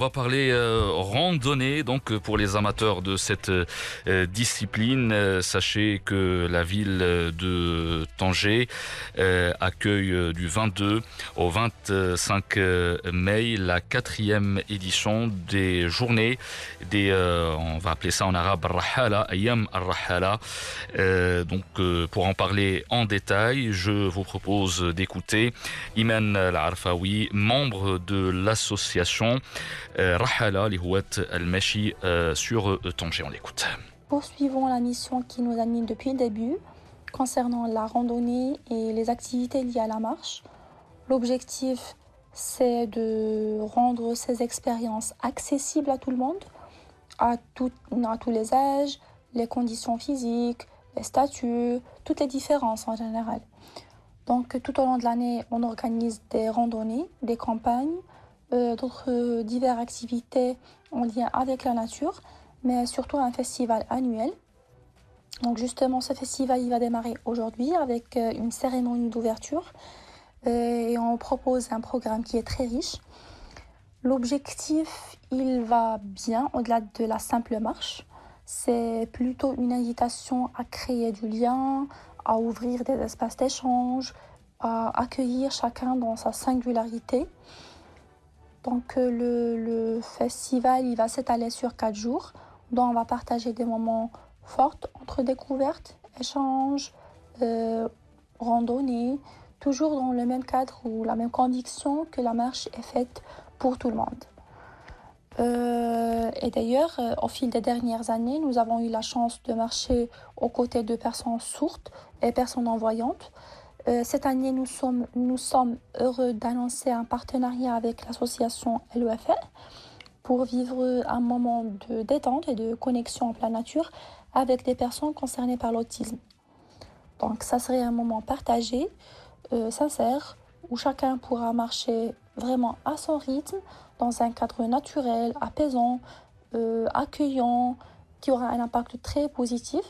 On va parler randonnée, donc pour les amateurs de cette discipline. Sachez que la ville de Tanger accueille du 22 au 25 mai la 4e édition des journées on va appeler ça en arabe Rahala, Ayam al-Rahala. Pour en parler en détail, je vous propose d'écouter Iman Al-Arfaoui, membre de l'association Rahala Lihouat Al-Mashi sur Tanger. On l'écoute. Poursuivons la mission qui nous anime depuis le début concernant la randonnée et les activités liées à la marche. L'objectif, c'est de rendre ces expériences accessibles à tout le monde, à tous les âges, les conditions physiques, les statuts, toutes les différences en général. Donc tout au long de l'année, on organise des randonnées, des campagnes, d'autres diverses activités en lien avec la nature, mais surtout un festival annuel. Donc justement, ce festival il va démarrer aujourd'hui avec une cérémonie d'ouverture et on propose un programme qui est très riche. L'objectif, il va bien au-delà de la simple marche. C'est plutôt une invitation à créer du lien, à ouvrir des espaces d'échange, à accueillir chacun dans sa singularité. Donc le festival il va s'étaler sur 4 jours, dont on va partager des moments forts entre découvertes, échanges, randonnées, toujours dans le même cadre ou la même conviction que la marche est faite pour tout le monde. Et d'ailleurs, au fil des dernières années, nous avons eu la chance de marcher aux côtés de personnes sourdes et personnes non-voyantes. Cette année, nous sommes heureux d'annoncer un partenariat avec l'association LEFL pour vivre un moment de détente et de connexion en pleine nature avec des personnes concernées par l'autisme. Donc, ça serait un moment partagé, sincère, où chacun pourra marcher vraiment à son rythme, dans un cadre naturel, apaisant, accueillant, qui aura un impact très positif,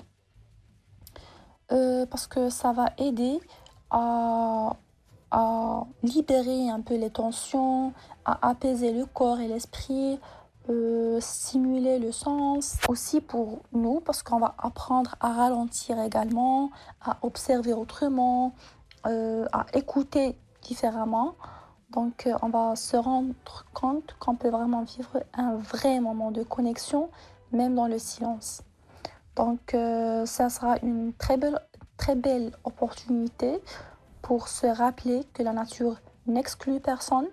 parce que ça va aider à libérer un peu les tensions, à apaiser le corps et l'esprit, stimuler le sens. Aussi pour nous, parce qu'on va apprendre à ralentir également, à observer autrement, à écouter différemment. Donc on va se rendre compte qu'on peut vraiment vivre un vrai moment de connexion, même dans le silence. Donc ça sera une très belle opportunité pour se rappeler que la nature n'exclut personne,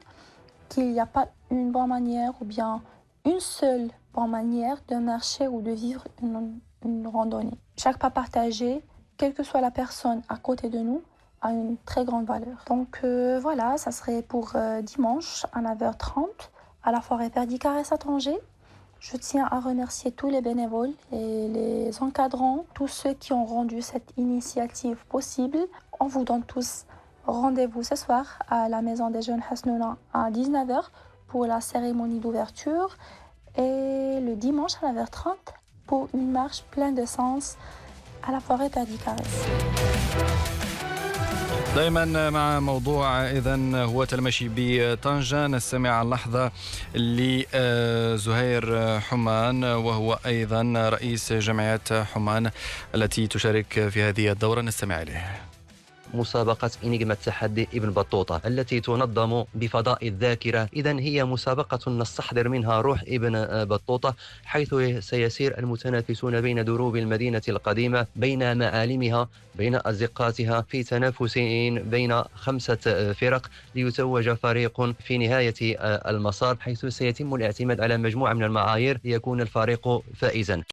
qu'il n'y a pas une bonne manière ou bien une seule bonne manière de marcher ou de vivre une randonnée. Chaque pas partagé, quelle que soit la personne à côté de nous, a une très grande valeur. Donc voilà, ça serait pour dimanche à 9h30 à la forêt Perdicares à Tanger. Je tiens à remercier tous les bénévoles et les encadrants, tous ceux qui ont rendu cette initiative possible. On vous donne tous rendez-vous ce soir à la Maison des Jeunes Hasnouna à 19h pour la cérémonie d'ouverture et le dimanche à 9h30 pour une marche pleine de sens à la forêt Perdicares. دائما مع موضوع إذن هواة المشي بطنجة. نستمع اللحظة لزهير حمان وهو أيضا رئيس جمعية حمان التي تشارك في هذه الدورة. نستمع إليه. مسابقة إنجما تحدي ابن بطوطة التي تنظم بفضاء الذاكرة. إذن هي مسابقة نستحضر منها روح ابن بطوطة، حيث سيسير المتنافسون بين دروب المدينة القديمة، بين معالمها، بين أزقاتها، في تنافس بين 5 فرق ليتوج فريق في نهاية المسار، حيث سيتم الاعتماد على مجموعة من المعايير ليكون الفريق فائزا.